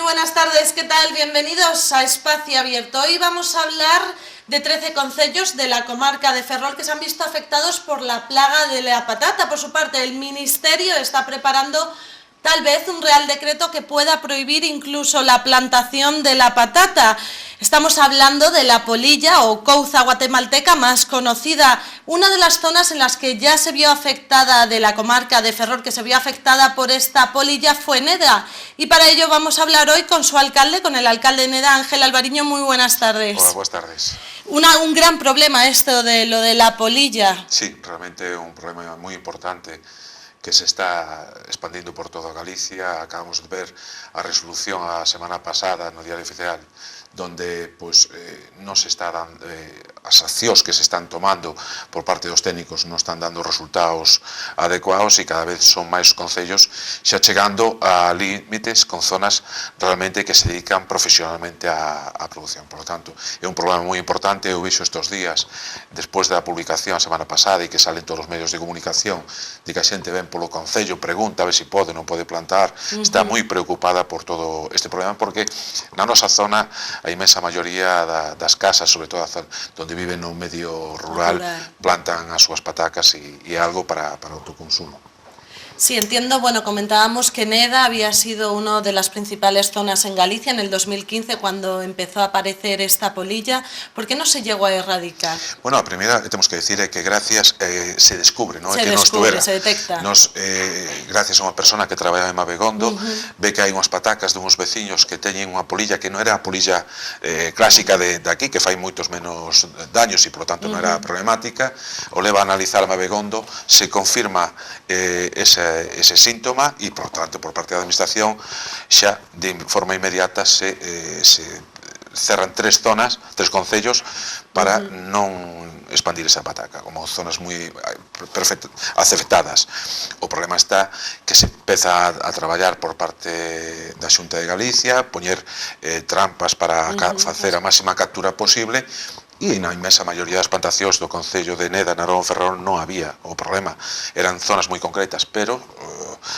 Buenas tardes, ¿qué tal? Bienvenidos a Espacio Abierto. Hoy vamos a hablar de 13 concellos de la comarca de Ferrol que se han visto afectados por la plaga de la patata. Por su parte, el Ministerio está preparando tal vez un real decreto que pueda prohibir incluso la plantación de la patata. Estamos hablando de la polilla o couza guatemalteca más conocida, una de las zonas en las que ya se vio afectada de la comarca de Ferrol, que se vio afectada por esta polilla, fue Neda. Y para ello vamos a hablar hoy con su alcalde, con el alcalde de Neda, Ángel Alvariño. Muy buenas tardes. Hola, buenas tardes. Un gran problema esto de lo de la polilla. Sí, realmente un problema muy importante que se está expandindo por toda Galicia. Acabamos de ver a resolución a semana pasada no Diario Oficial, donde pues non se está dando, as accións que se están tomando por parte dos técnicos non están dando resultados adecuados e cada vez son máis concellos xa chegando a límites con zonas realmente que se dedican profesionalmente á produción. Por lo tanto, é un problema moi importante. Eu vixo estes días, despois da publicación a semana pasada e que salen todos os medios de comunicación, de que a xente ven polo concello, pregunta a ver se pode ou non pode plantar, está moi preocupada por todo este problema, porque na nosa zona a inmensa maioría das casas, sobre todo onde viven no medio rural, plantan as súas patacas e é algo para autoconsumo. Sí, entiendo. Bueno, comentábamos que Neda había sido una de las principales zonas en Galicia en el 2015 cuando empezó a aparecer esta polilla. ¿Por qué no se llegó a erradicar? Bueno, a primeira temos que decir é que gracias se descubre, non? Se descubre, se detecta. Gracias a unha persona que traballa en Mabegondo, ve que hai unhas patacas de uns veciños que teñen unha polilla que non era a polilla clásica de aquí, que fai moitos menos daños e, por lo tanto, non era problemática. O leva a analizar a Mabegondo, se confirma ese síntoma e, por tanto, por parte da administración xa de forma inmediata se cerran tres concellos para non expandir esa pataca, como zonas moi afectadas. O problema está que se empeza a traballar por parte da Xunta de Galicia, poñer trampas para facer a máxima captura posible. E na inmensa maioría das plantacións do concello de Neda, Narón, Ferrol, non había o problema. Eran zonas moi concretas, pero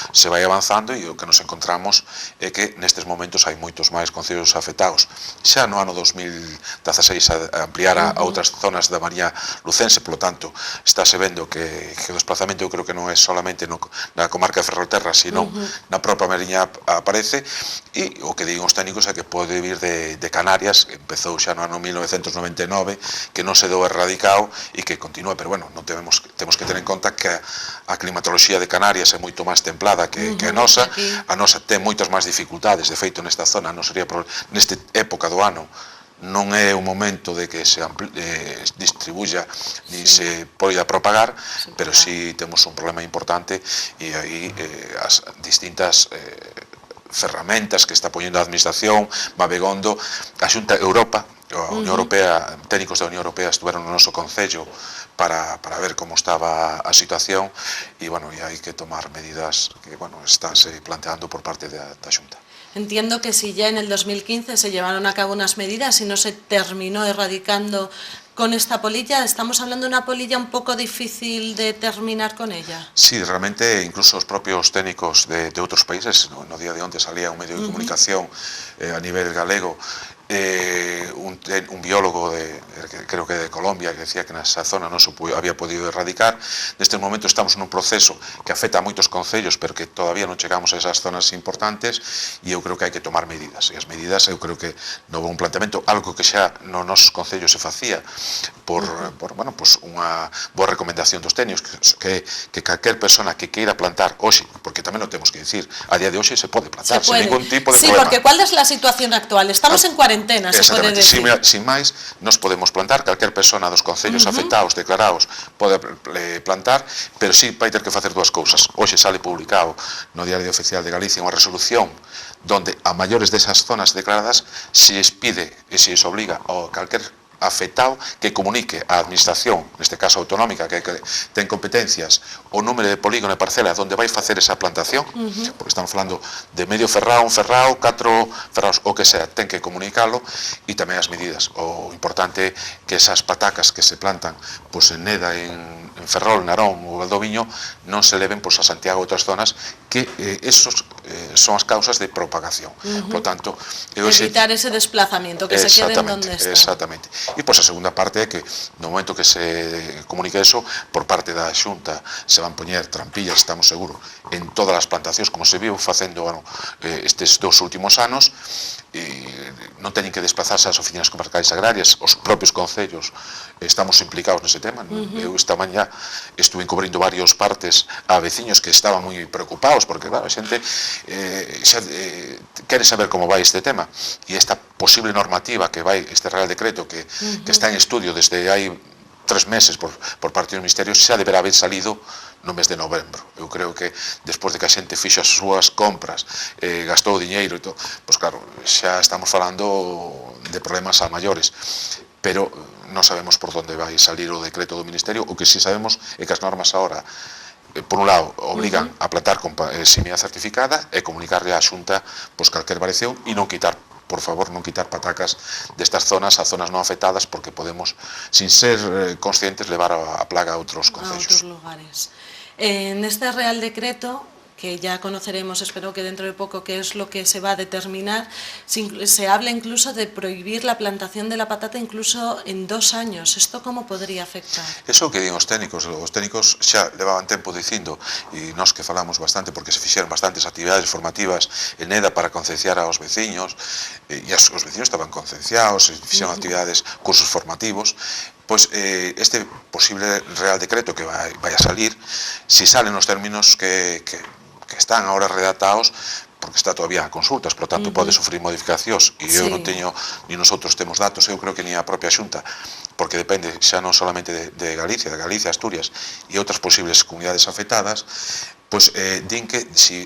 se vai avanzando e o que nos encontramos é que nestes momentos hai moitos máis concellos afectados. Xa no ano 2016 a ampliar a outras zonas da María Lucense, polo tanto, estáse vendo que o desplazamento eu creo que non é solamente na comarca de Ferrolterra, sino na propia Mariña aparece, e o que digan os técnicos é que pode vir de Canarias, que empezou xa no ano 1999, que non se deu erradicado e que continúa, pero bueno, temos que ter en conta que a climatoloxía de Canarias é moito máis templada que a nosa ten moitas máis dificultades. De feito, nesta zona, nesta época do ano, non é o momento de que se distribuya ni se poida propagar, pero sí temos un problema importante e aí as distintas ferramentas que está poñendo a administración, Mabegondo, a Xunta Europa, a Unión Europea, técnicos da Unión Europea estuveron no noso concello para ver como estaba a situación e, bueno, e hai que tomar medidas que, bueno, estánse planteando por parte da Xunta. Entiendo que si ya en el 2015 se llevaron a cabo unas medidas y no se terminó erradicando con esta polilla, estamos hablando de una polilla un poco difícil de terminar con ella. Sí, realmente incluso os propios técnicos de outros países, no día de onte salía un medio de comunicación a nivel galego, un biólogo creo que de Colombia, que decía que nesa zona non se había podido erradicar. Neste momento estamos nun proceso que afecta a moitos concellos, pero que todavía non chegamos a esas zonas importantes, e eu creo que hai que tomar medidas, e as medidas eu creo que non houve un planteamento, algo que xa no nosos concellos se facía por unha boa recomendación dos técnicos, que calquer persona que queira plantar hoxe, porque tamén o temos que decir, a día de hoxe se pode plantar, sin ningún tipo de problema. Sí, porque ¿cuál es la situación actual? Estamos en cuarentena, se pode decir. Sin máis, nos podemos plantar, calquer persona dos concellos afectados, declarados, pode plantar, pero sí vai ter que facer dúas cousas. Hoxe sale publicado no Diario Oficial de Galicia unha resolución donde a maiores desas zonas declaradas se les pide e se les obliga a calquer afectado que comunique á administración, neste caso autonómica, que ten competencias, o número de polígono e parcela onde vai facer esa plantación, porque estamos falando de medio ferrao, un ferrao, 4 ferraos, o que sea, ten que comunicalo, e tamén as medidas. O importante é que esas patacas que se plantan en Neda, en Ferrol, Narón ou Valdoviño non se leven a Santiago e outras zonas, que esos son as causas de propagación. Por lo tanto, evitar ese desplazamiento, que se queden donde están. Exactamente. E a segunda parte é que no momento que se comunique eso, por parte da Xunta se van poñer trampillas, estamos seguros, en todas as plantacións, como se viu facendo estes 2 últimos anos, non teñen que desplazarse ás oficinas comarcais agrarias, os propios concellos estamos implicados nese tema. Eu esta mañá estuve encubrindo varios partes a veciños que estaban moi preocupados, porque claro, a xente quere saber como vai este tema, e esta posible normativa que vai, este Real Decreto que está en estudio desde hai 3 meses por parte do Ministerio, xa deberá haber salido no mes de novembro. Eu creo que despois de que a xente fixo as súas compras, gastou o diñeiro e todo, pois claro, xa estamos falando de problemas a maiores, pero non sabemos por onde vai salir o decreto do Ministerio. O que si sabemos é que as normas agora, por un lado, obligan a plantar con semilla certificada e comunicarle á Xunta calquer variación e non quitar, por favor, non quitar patacas destas zonas a zonas non afectadas, porque podemos, sin ser conscientes, levar a plaga a outros concellos. A outros lugares. En este Real Decreto, que ya conoceremos, espero que dentro de poco, qué es lo que se va a determinar, se habla incluso de prohibir la plantación de la patata incluso en 2 años. ¿Esto cómo podría afectar? Eso que din os técnicos xa levaban tempo dicindo, e nós que falamos bastante, porque se fixeron bastantes actividades formativas en Neda para concienciar aos veciños, e os veciños estaban concienciados, e fixeron actividades, cursos formativos. Pois este posible Real Decreto que vai a salir, si salen os términos que están ahora redactados, porque está todavía a consultas, por lo tanto pode sufrir modificacións, e eu non teño, ni nosotros temos datos, eu creo que ni a propia Xunta, porque depende xa non solamente de Galicia, Asturias e outras posibles comunidades afectadas, pois din que se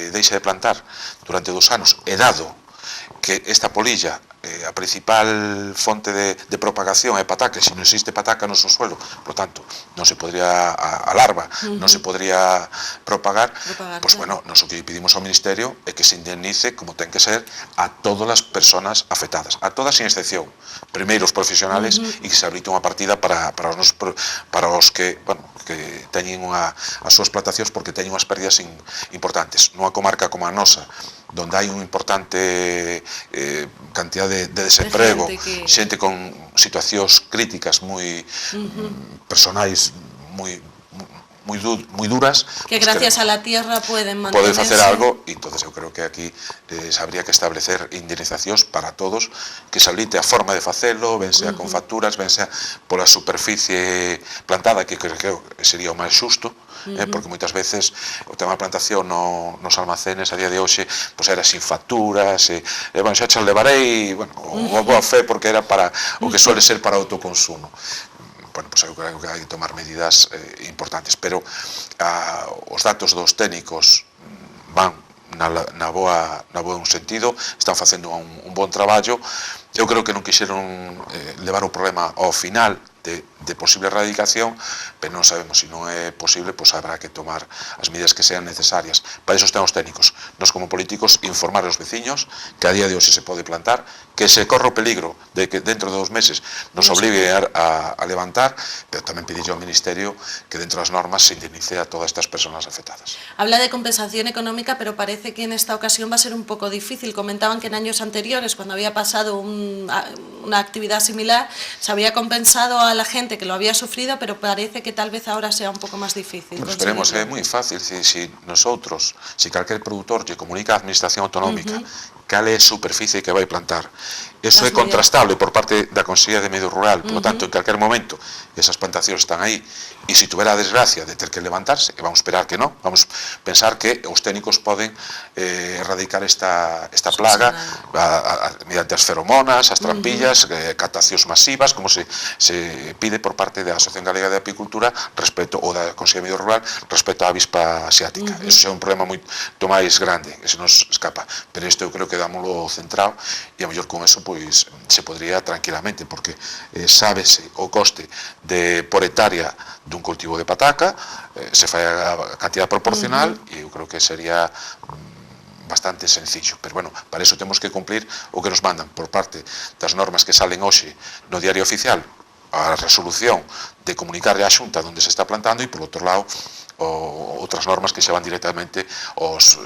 deixa de plantar durante 2 anos, e dado que esta polilla, a principal fonte de propagación é pataca, se non existe pataca no subsuelo, por tanto, non se podría, a larva non se podría propagar, pois bueno, nós o que pedimos ao Ministerio é que se indemnice, como ten que ser, a todas as persoas afectadas, a todas sin excepción, primeiro os profesionales, e que se habilite unha partida para os que, bueno, que teñen as súas plantacións, porque teñen unhas pérdidas importantes. Nunha comarca como a nosa, donde hai unha importante cantidad de desemprego, xente con situacións críticas moi personais, moi duras, que gracias a la tierra poden mantenerse, facer algo, e entonces eu creo que aquí habría que establecer indemnizacións para todos, que se habilite a forma de facelo, ben sea con facturas, ben sea pola superficie plantada, que creo que sería o máis xusto, porque moitas veces o tema da plantación nos almacenes a día de hoxe era sin facturas, bueno, xa xa levarei, o boa fe, porque era para o que suele ser para autoconsumo. Bueno, eu creo que hai que tomar medidas importantes, pero os datos dos técnicos van na boa sentido, están facendo un bon traballo. Eu creo que non quixeron levar o problema ao final de posible erradicación, pero non sabemos, se non é posible, pois habrá que tomar as medidas que sean necesarias. Para iso están os técnicos. Nós, como políticos, informar aos veciños que a día de hoxe se pode plantar, que se corre o peligro de que dentro de 2 meses nos obligue a levantar, pero tamén pedirlle ao Ministerio que dentro das normas se indemnice a todas estas persoas afectadas. Habla de compensación económica, pero parece que en esta ocasión va a ser un poco difícil. Comentaban que en años anteriores, cuando había pasado una actividad similar, se había compensado a la gente que lo había sufrido, pero parece que tal vez ahora sea un pouco máis difícil. Bueno, esperemos, é moi fácil, se nosotros, se calquer produtor lle comunica a Administración Autonómica cal é a superficie que vai plantar, eso é contrastable por parte da Consellería de Medio Rural, por lo tanto, en calquer momento esas plantacións están aí, e se tuvera a desgracia de ter que levantarse, e vamos esperar que non, vamos pensar que os técnicos poden erradicar esta plaga mediante as feromonas, as trampillas, captacións masivas, como se pide por parte da Asociación Galega de Apicultura respecto, ou da Consellería de Medio Rural, respecto á avispa asiática. Eso é un problema moito máis grande, que se nos escapa, pero isto eu creo que quedámoslo centrado e a mellor con eso pois se podría tranquilamente, porque sábese o coste por hectárea dun cultivo de pataca, se fai a cantidad proporcional e eu creo que sería bastante sencillo, pero bueno, para eso temos que cumplir o que nos mandan por parte das normas que salen hoxe no Diario Oficial, a resolución de comunicarle á Xunta onde se está plantando e, por outro lado, outras normas que se van directamente aos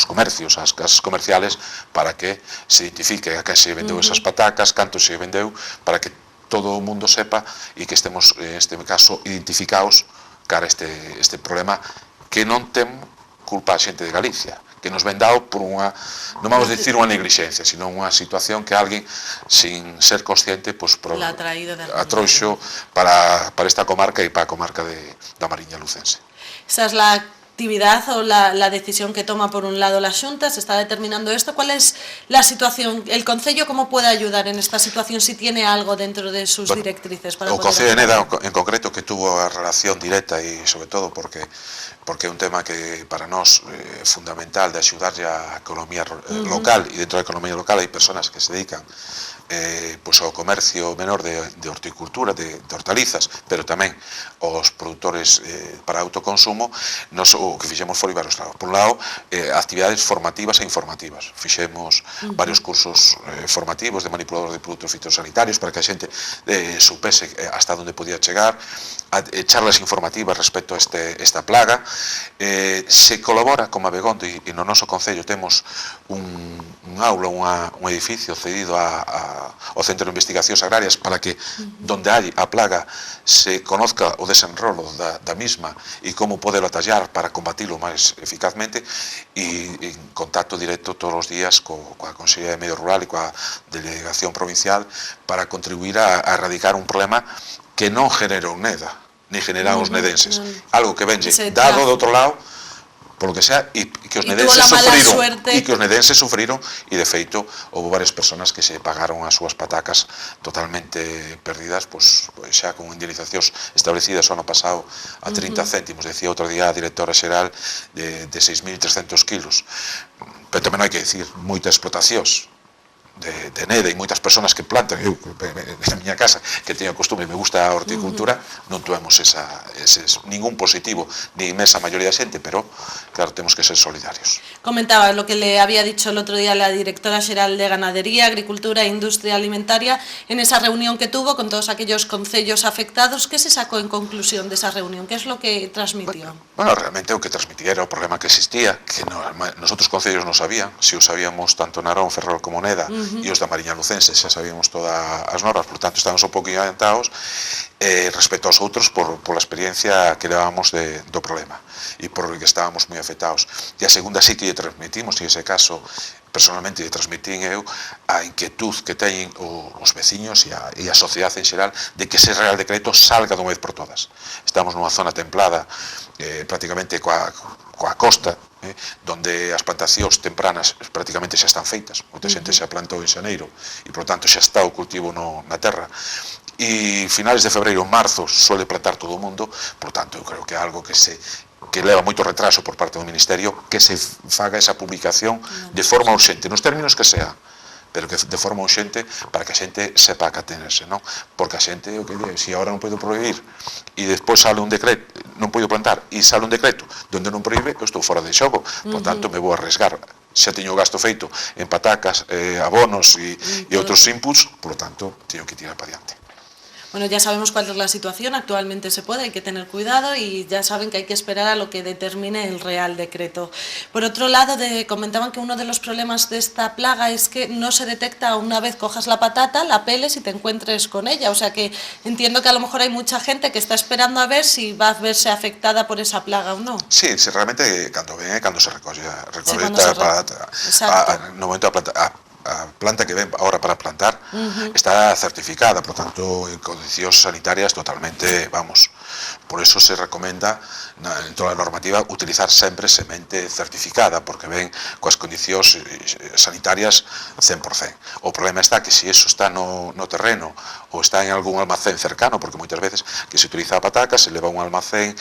comercios, ás casas comerciales, para que se identifique a que se vendeu esas patacas, canto se vendeu, para que todo o mundo sepa e que estemos, en este caso, identificados cara a este problema que non ten culpa a xente de Galicia, que nos ven dado por unha, non vamos decir unha neglixencia, sino unha situación que alguén, sin ser consciente, atroxo para esta comarca e para a comarca da Mariña Lucense. Esa es la actividad o la decisión que toma por un lado la Xunta, se está determinando esto. ¿Cuál es la situación? ¿El Concello cómo puede ayudar en esta situación si tiene algo dentro de sus directrices? O Concello de Neda, en concreto, que tuvo a relación directa e, sobre todo, porque é un tema que para nós é fundamental de axudarlle á economía local, e dentro da economía local hai personas que se dedican ao comercio menor de horticultura, de hortalizas, pero tamén aos produtores para autoconsumo. O que fixemos foi varios lados. Por un lado, actividades formativas e informativas. Fixemos varios cursos formativos de manipulador de produtos fitosanitarios para que a xente supese hasta onde podía chegar, charlas informativas respecto a esta plaga. Se colabora con Abegondo e no noso Concello temos un aula, un edificio cedido ao Centro de Investigacións Agrarias para que, donde hai a plaga, se conozca o desenrolo da misma e como poderlo atallar para combatilo máis eficazmente, e en contacto directo todos os días coa Consellería de Medio Rural e coa Delegación Provincial para contribuir a erradicar un problema que non generou Neda, ni genera os nedenses, algo que venlle dado do outro lado, polo que sea, e que os nedenses sufriron, e de feito houve varias personas que se pagaron as súas patacas totalmente perdidas, pois xa con indemnizacións establecidas o ano pasado a 30 céntimos, decía outro día a directora xeral de 6.300 kilos, pero tamén hai que decir moitas explotacións de Neda e moitas persoas que plantan. Eu, na miña casa, que teño costume, me gusta a horticultura, non tuvemos ningún positivo, ni inmensa maioría da xente, pero, claro, temos que ser solidarios. Comentaba lo que le había dicho el otro día la directora xeral de Ganadería, Agricultura e Industria Alimentaria en esa reunión que tuvo con todos aquellos concellos afectados. ¿Qué se sacó en conclusión de esa reunión? ¿Qué es lo que transmitió? Bueno, realmente o que transmitía era o problema que existía, que nosotros concellos non sabían, se o sabíamos tanto Narón, Ferrol como Neda, e os da Mariña Lucense xa sabíamos todas as normas, por tanto estamos un poquinho adiantados respecto aos outros por a experiencia que levábamos do problema e por que estábamos moi afectados. E a segunda sí que lle transmitimos, e ese caso personalmente lle transmitín eu, a inquietud que teñen os veciños e a sociedade en xeral de que ese Real Decreto salga dunha vez por todas. Estamos nunha zona templada prácticamente coa costa, donde as plantacións tempranas prácticamente xa están feitas, moita xente xa plantou en xaneiro e, por tanto, xa está o cultivo na terra, e finales de febreiro, marzo, suele plantar todo o mundo. Por tanto, eu creo que é algo que leva moito retraso por parte do Ministerio, que se faga esa publicación de forma urxente, nos términos que sea, pero que de forma urxente para que a xente sepa a que atenerse, non? Porque a xente, o que di, se agora non podo prohibir e despois sale un decreto, non podo plantar e sale un decreto donde non prohíbe, eu estou fora de xogo, por tanto me vou arriesgar, xa teño o gasto feito en patacas, abonos e outros inputs, por lo tanto teño que tirar para diante. Bueno, ya sabemos cuál es la situación, actualmente se puede, hay que tener cuidado y ya saben que hay que esperar a lo que determine el Real Decreto. Por otro lado, comentaban que uno de los problemas de esta plaga es que no se detecta una vez cojas la patata, la peles y te encuentres con ella. O sea que entiendo que a lo mejor hay mucha gente que está esperando a ver si va a verse afectada por esa plaga o no. Sí, realmente cando se recolle a patata, no momento a planta que ven ahora para plantar, está certificada, por tanto, en condicións sanitarias totalmente, vamos, por eso se recomenda en toda a normativa utilizar sempre semente certificada, porque ven coas condicións sanitarias 100%. O problema está que se eso está no terreno ou está en algún almacén cercano, porque moitas veces que se utiliza a pataca, se leva a un almacén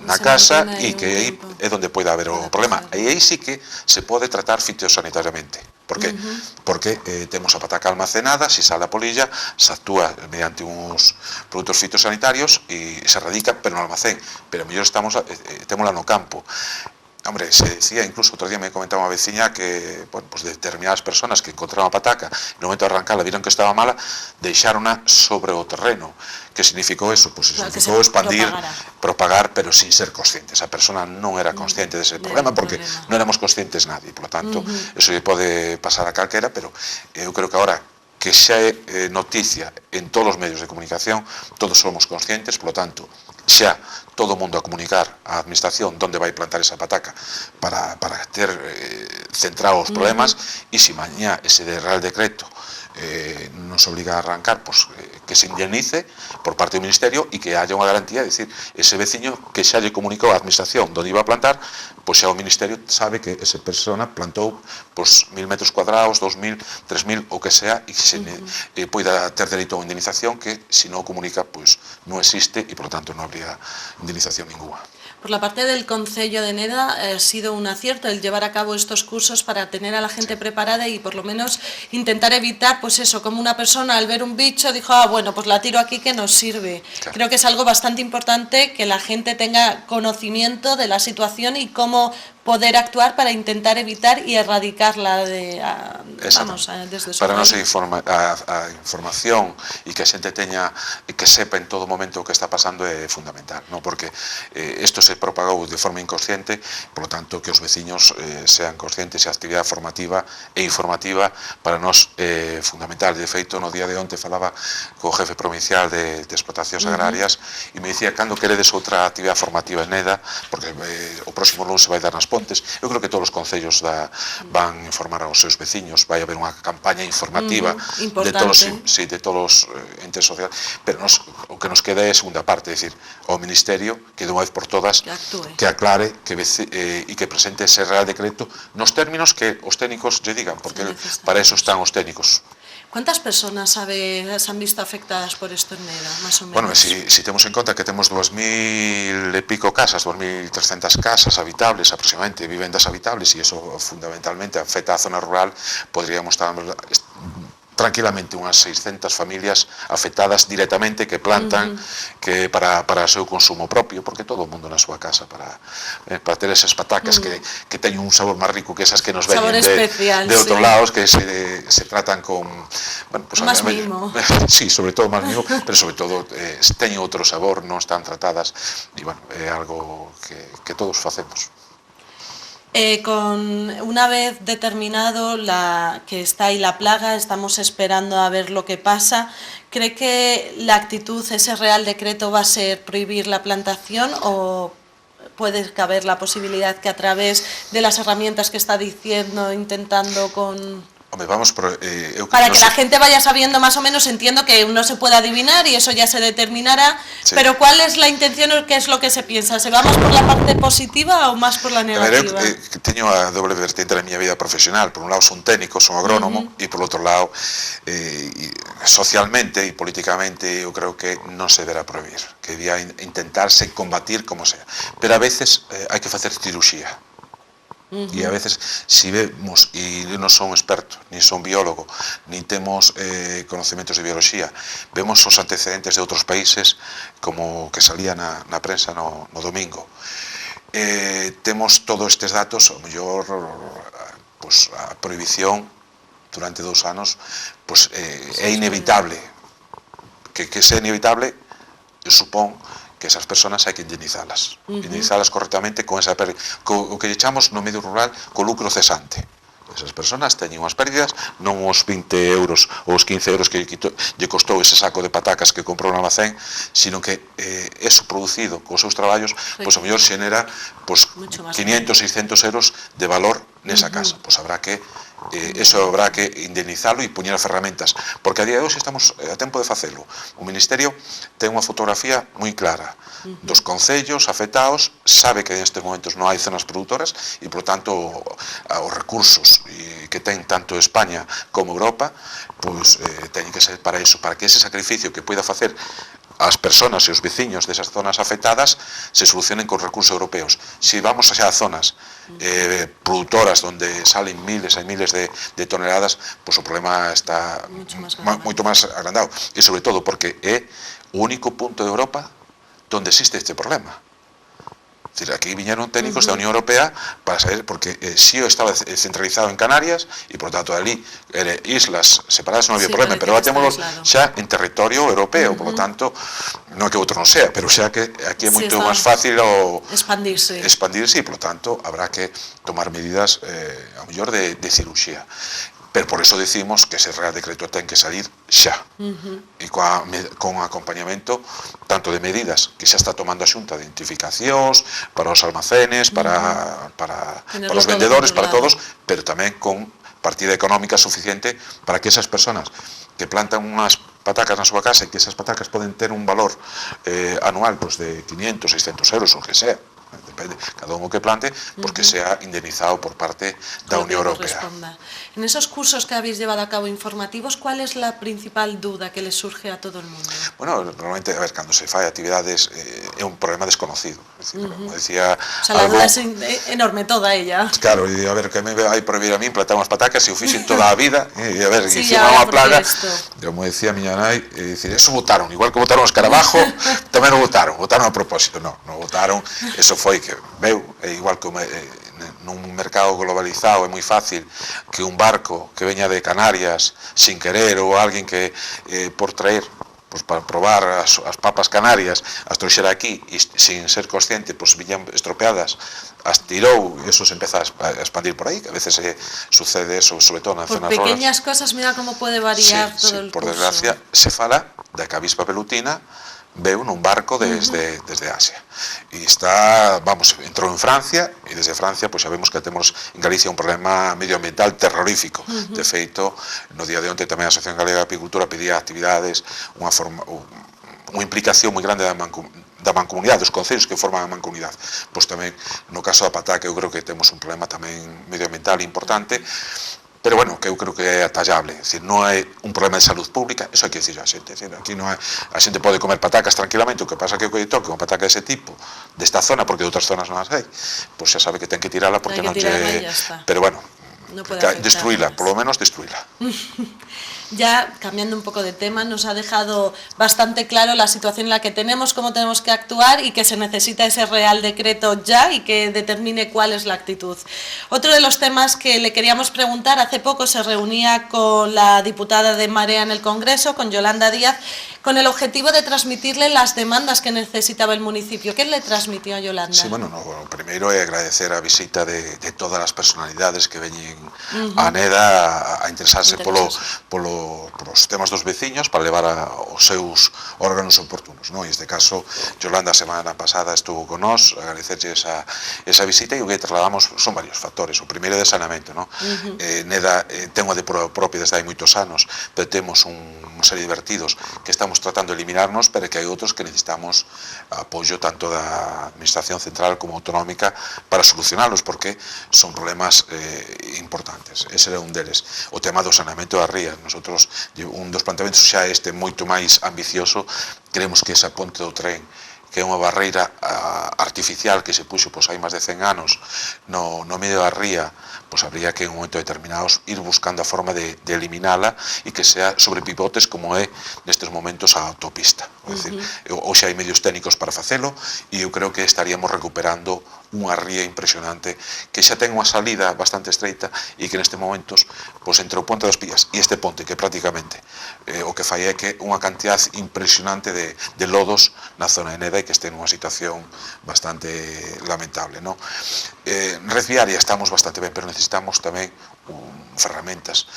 na casa e que aí é onde pode haber o problema. E aí sí que se pode tratar fitosanitariamente. Por que? Porque temos a pataca almacenada, se sale a polilla, se actúa mediante uns produtos fitosanitarios e se radica, pero no almacén. Pero mellor témola no campo. Hombre, se decía, incluso outro día me comentaba unha veciña que, bueno, pues determinadas personas que encontraron a pataca, no momento de arrancarla, viron que estaba mala, deixárona sobre o terreno. Que significou eso? Pues significou expandir, propagar, pero sin ser conscientes. A persona non era consciente dese problema, porque non éramos conscientes nadie. Por lo tanto, eso pode pasar a calquera, pero eu creo que agora que xa é noticia en todos os medios de comunicación, todos somos conscientes, por lo tanto, xa todo o mundo a comunicar á administración onde vai plantar esa pataca para ter centrado os problemas, e se mañá ese Real Decreto nos obliga a arrancar, pues, que se indemnice por parte do Ministerio e que haya unha garantía, é dicir, ese veciño que xa lle comunicou á administración onde iba a plantar, pois xa o Ministerio sabe que esa persona plantou pues 1000 metros cuadrados, 2000, 3000, o que sea, e que se poida ter dereito a unha indemnización que, se non o comunica, pues non existe e, por lo tanto, non habría indemnización ninguna. Por la parte del Concello de Neda ha sido un acierto el llevar a cabo estos cursos para tener a la gente preparada y por lo menos intentar evitar, pues eso, como una persona al ver un bicho dijo, ah, bueno, pues la tiro aquí que nos sirve. Claro. Creo que es algo bastante importante que la gente tenga conocimiento de la situación y cómo poder actuar para intentar evitar y erradicarla desde su para nosa a información e que a xente teña e que sepa en todo momento o que está pasando é fundamental, ¿no? Porque isto se propagou de forma inconsciente, por lo tanto que os veciños sean conscientes e a actividade formativa e informativa para nós é fundamental. De feito, no día de onte falaba co jefe provincial de explotacións agrarias e me dicía cando queredes outra actividade formativa en Neda, porque o próximo lunes se vai dar nas Pontes. Eu creo que todos os concellos van informar aos seus veciños, vai haber unha campaña informativa de todos os entes sociales, pero o que nos queda é a segunda parte, é dicir, o Ministerio que de unha vez por todas que aclare e que presente ese Real Decreto nos términos que os técnicos lle digan, porque para eso están os técnicos. ¿Cuántas personas se han visto afectadas por esto en Neda, más o menos? Bueno, si temos en conta que temos 2000 e pico casas, 2300 casas habitables aproximadamente, vivendas habitables, e iso fundamentalmente afecta a zona rural, podríamos estar tranquilamente unhas 600 familias afectadas directamente que plantan que para o seu consumo propio, porque todo o mundo na súa casa para ter esas patacas que teñen un sabor máis rico que esas que nos veñen de outros lados, que se tratan con, bueno, pues, máis mimo. Sí, sobre todo máis mimo, pero sobre todo teñen outro sabor, non están tratadas, e bueno, é algo que todos facemos. Una vez determinado que está ahí la plaga, estamos esperando a ver lo que pasa. ¿Cree que la actitud, ese Real Decreto, va a ser prohibir la plantación o puede caber la posibilidad que a través de las herramientas que está diciendo, intentando con... Hombre, vamos para que la gente vaya sabiendo más o menos, entiendo que uno se puede adivinar y eso ya se determinará, pero ¿cuál es la intención o qué es lo que se piensa? ¿Se va más por la parte positiva o más por la negativa? A ver, eu teño a doble vertente na miña vida profesional. Por un lado son técnico, son agrónomo, e por outro lado socialmente e políticamente eu creo que non se deberá prohibir, que debía intentarse combatir como sea, pero a veces hai que facer cirurxía. E a veces, si vemos, e non son experto, nin son biólogo, nin temos conocimientos de biología, vemos os antecedentes de outros países, como que salía na prensa no domingo. Temos todos estes datos, ao mellor, pues, a prohibición durante 2 anos, pues, é inevitable. Que sea inevitable, supón que esas personas hai que indemnizalas, indemnizalas correctamente con esa pérdida, o que echamos no medio rural co lucro cesante. Esas personas teñen unhas pérdidas, non os 20 euros ou os 15 euros que lle costou ese saco de patacas que comprou no almacén, sino que eso producido cos seus traballos, pois a mellor xenera 500, 600 euros de valor nesa casa. Pois habrá que eso habrá que indemnizalo e poñer as ferramentas, porque a día de hoxe estamos a tempo de facelo. O Ministerio ten unha fotografía moi clara dos concellos afectados, sabe que nestes momentos non hai zonas produtoras e, por tanto, os recursos que ten tanto España como Europa, pois teñen que ser para eso, para que ese sacrificio que poida facer as persoas e os veciños desas zonas afectadas se solucionen con recursos europeos. Se vamos xa a zonas produtoras onde salen miles e miles de toneladas, pois o problema está moito máis agrandado, e sobre todo porque é o único punto de Europa onde existe este problema. Es decir, aquí viñeron técnicos da Unión Europea para saber, porque Xío estaba centralizado en Canarias e, por tanto, ali islas separadas non había problema, pero agora temos xa en territorio europeo, por lo tanto, non é que outro non sea, pero xa que aquí é moito máis fácil expandirse e, por lo tanto, habrá que tomar medidas, ao mellor, de ciruxía. Pero por eso decimos que ese Real Decreto ten que salir xa, e con acompañamento tanto de medidas que xa está tomando a Xunta de identificacións para os almacenes, para os vendedores, para todos, pero tamén con partida económica suficiente para que esas persoas que plantan unhas patacas na súa casa e que esas patacas poden ter un valor anual de 500, 600 euros, o que sea, depende, cada uno que plante, porque sea indemnizado por parte da Unión Europea. En esos cursos que habéis llevado a cabo informativos, ¿cuál es la principal duda que les surge a todo el mundo? Bueno, normalmente, a ver, cando se fai actividades é un problema desconocido. Como decía, o sea, la duda es enorme toda ella. Claro, e a ver, que me vai prohibir a min plantar unhas patacas se o fixen toda a vida, e a ver, que encima unha plaga, como decía a miña nai, eso votaron, igual que votaron os Carabajo, tamén o votaron a propósito, non votaron, eso foi que veu, igual que nun mercado globalizado é moi fácil que un barco que veña de Canarias sin querer, ou alguén que por traer para probar as papas canarias as trouxera aquí e sin ser consciente viñan estropeadas, as tirou e eso se empeza a expandir por aí, que a veces sucede eso, sobre todo nas zonas rurais. Por pequeñas cosas, mira como pode variar todo el curso. Por desgracia, se fala da que a avispa pelutina veu nun barco desde Asia e entrou en Francia e desde Francia pois sabemos que temos en Galicia un problema medioambiental terrorífico. De feito, no día de onte tamén a Asociación Galega de Apicultura pedía actividades, unha implicación moi grande da mancomunidade, dos concellos que forman a mancomunidade. Pois tamén, no caso da pataca, eu creo que temos un problema tamén medioambiental importante, pero bueno, que eu creo que é atallable, é dicir, non é un problema de salud pública, eso hai que dicir a xente, aquí non é, a xente pode comer patacas tranquilamente, o que pasa que o que toque unha pataca dese tipo, desta zona, porque de outras zonas non as hai, pois xa sabe que ten que tirala porque non lle... Pero bueno, destruíla, por lo menos destruíla. Ya, cambiando un poco de tema, nos ha dejado bastante claro la situación en la que tenemos, cómo tenemos que actuar y que se necesita ese Real Decreto ya y que determine cuál es la actitud. Otro de los temas que le queríamos preguntar, hace poco se reunía con la diputada de Marea en el Congreso, con Yolanda Díaz, con el objetivo de transmitirle las demandas que necesitaba el municipio. ¿Qué le transmitió a Yolanda? Sí, bueno, primeiro é agradecer a visita de todas as personalidades que veñen a Neda a interesarse polos temas dos veciños para levar aos seus órganos oportunos, non? E neste caso, Yolanda a semana pasada estuvo con nós, agradecerlle esa visita, e o que trasladamos son varios factores. O primeiro é de saneamento, non? Neda ten unha de propia desde hai moitos anos, pero temos unha serie de vertidos que estamos tratando de eliminarnos, pero que hai outros que necesitamos apoio tanto da Administración Central como autonómica para solucionarlos, porque son problemas importantes. Ese era un deles. O tema do saneamento das rías. Nosotros, un dos planteamentos xa moito máis ambicioso, queremos que esa ponte do tren, que é unha barreira artificial que se puxo hai máis de 100 anos no medio da ría, habría que en un momento determinados ir buscando a forma de eliminala e que sea sobre pivotes como é nestes momentos a autopista. Hoxe hai medios técnicos para facelo e eu creo que estaríamos recuperando unha ría impresionante que xa ten unha salida bastante estreita e que nestes momentos entre o Ponte das Pías e este ponte que prácticamente o que fai é que unha cantidad impresionante de lodos na zona de Neda e que este nunha situación bastante lamentable. Red viaria estamos bastante ben, pero necesitamos tamén ferramentas.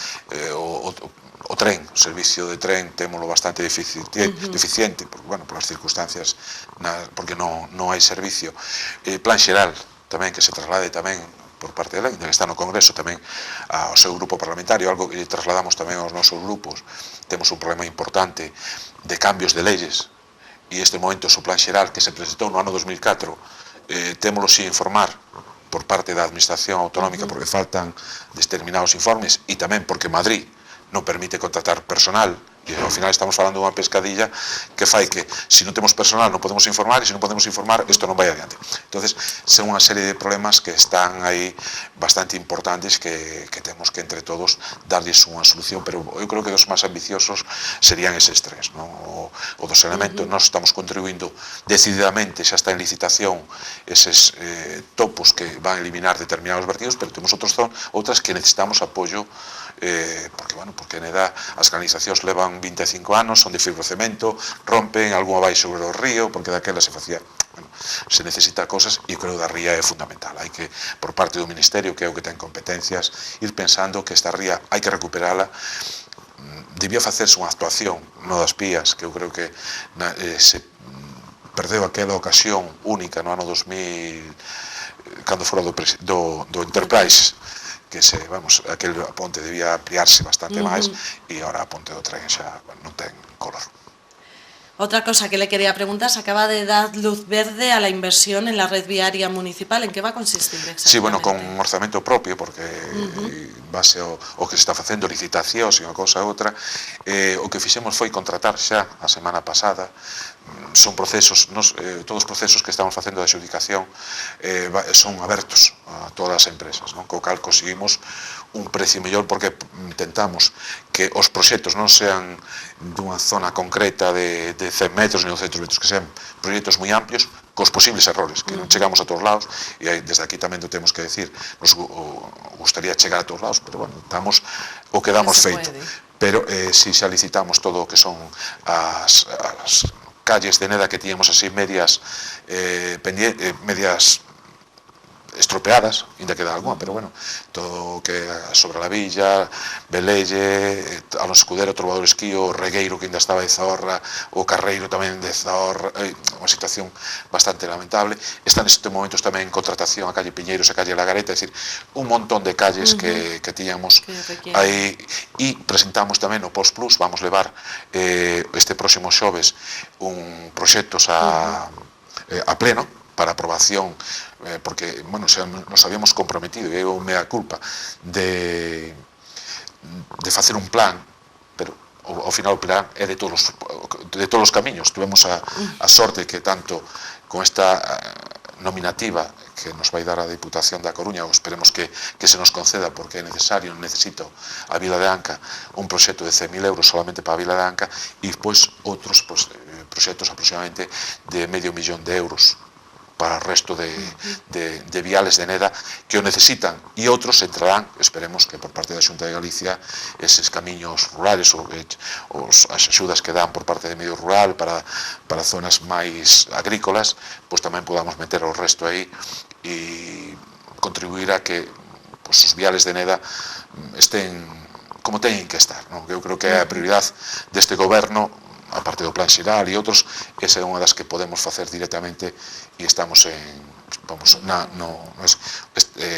O tren, o servicio de tren témolo bastante deficiente polas circunstancias, porque non hai servicio. Plan xeral tamén, que se traslade tamén por parte dela, que está no Congreso tamén ao seu grupo parlamentario, algo que trasladamos tamén aos nosos grupos. Temos un problema importante de cambios de leyes, e este momento o plan xeral que se presentou no ano 2004, témolo sin informar por parte da Administración Autonómica porque faltan determinados informes e tamén porque Madrid non permite contratar personal. E ao final estamos falando dunha pescadilla que fai que, se non temos personal non podemos informar, e se non podemos informar isto non vai adiante. Entonces, son unha serie de problemas que están aí bastante importantes que temos que entre todos darles unha solución, pero eu creo que os máis ambiciosos serían eses tres, non? O dos elementos, nós estamos contribuindo decididamente, xa está en licitación eses topos que van a eliminar determinados vertidos, pero temos outras que necesitamos apoio, porque neda as canalizacións levan 25 anos, son de fibrocemento, rompen, algunha vai sobre o río, porque daquela se facía, se necesita cosas, e o creo da ría é fundamental. Hai que, por parte do Ministerio, que é o que ten competencias, ir pensando que esta ría hai que recuperala. Debía facerse unha actuación no das pías, que eu creo que se perdeu aquela ocasión única no ano 2000, cando fora do Enterprise, que aquel ponte debía ampliarse bastante máis, e ahora a ponte do tren xa non ten color. Otra cosa que le quería preguntar, se acaba de dar luz verde a la inversión en la red viaria municipal. ¿En qué va a consistir exactamente? Sí, bueno, con un orzamento propio, porque base o que se está facendo licitacións e unha cousa a outra, o que fixemos foi contratar xa a semana pasada. Son procesos, todos os procesos que estamos facendo de adxudicación son abertos a todas as empresas, co cal conseguimos un precio mellor, porque intentamos que os proxectos non sean dunha zona concreta de 100 metros ni 200 metros, que sean proxectos moi amplios, cos posibles errores, que non chegamos a todos lados, e desde aquí tamén o temos que decir, nos gustaría chegar a todos lados, pero bueno, damos o que damos feito. Pero si xa licitamos todo o que son as calles de neda que tiñamos así medias estropeadas, ainda queda alguna, pero bueno, todo o que sobre a Villa, Velelle, Alonso Escudero, Trovador Esquío, o Regueiro que ainda estaba de Zahorra, o Carreiro tamén de Zahorra, unha situación bastante lamentable. Está nestes momentos tamén en contratación a calle Piñeiros e a calle Lagareta, é dicir, un montón de calles que tiñamos aí, e presentamos tamén o Post Plus, vamos levar este próximo xoves un proxectos a pleno para aprobación, porque, bueno, nos habíamos comprometido, e eu mea culpa de facer un plan, pero ao final o plan é de todos os camiños. Tuvemos a sorte que tanto con esta nominativa que nos vai dar a Diputación da Coruña, ou esperemos que se nos conceda, porque é necesario, necesito a Vila de Anca un proxecto de 100.000 euros solamente para a Vila de Anca, e depois outros proxectos aproximadamente de €500.000 para o resto de viales de neda que o necesitan, e outros entrarán, esperemos que por parte da Xunta de Galicia, eses camiños rurales ou as axudas que dan por parte de medio rural para zonas máis agrícolas, pois tamén podamos meter o resto aí e contribuir a que os viales de neda estén como teñen que estar. Eu creo que é a prioridade deste goberno, a parte do plan xeral e outros, esa é unha das que podemos facer directamente, e estamos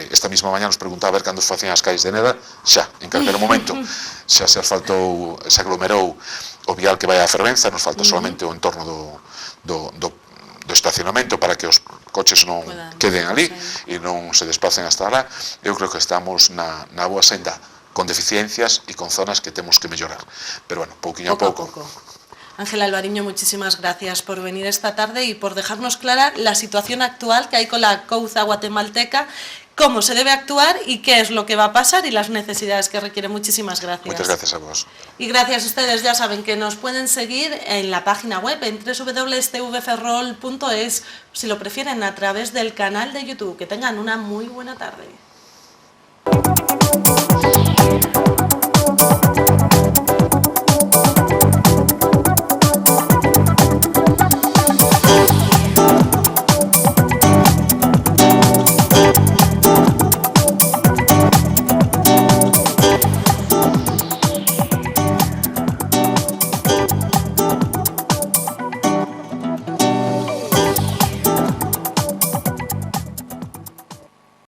esta mesma mañá nos preguntaba a ver cando facían as calles de neda, xa, en calquer momento, xa se asfaltou, se aglomerou o vial que vai a Fervenza, nos falta solamente o entorno do estacionamento para que os coches non queden ali e non se desplacen hasta lá. Eu creo que estamos na boa senda, con deficiencias e con zonas que temos que mellorar, pero bueno, pouquinho a pouco. Ángel Alvariño, muchísimas gracias por venir esta tarde y por dejarnos clara la situación actual que hay con la Couza guatemalteca, cómo se debe actuar y qué es lo que va a pasar y las necesidades que requiere. Muchísimas gracias. Muchas gracias a vos. Y gracias a ustedes, ya saben que nos pueden seguir en la página web en www.tvferrol.es, si lo prefieren a través del canal de YouTube. Que tengan una muy buena tarde.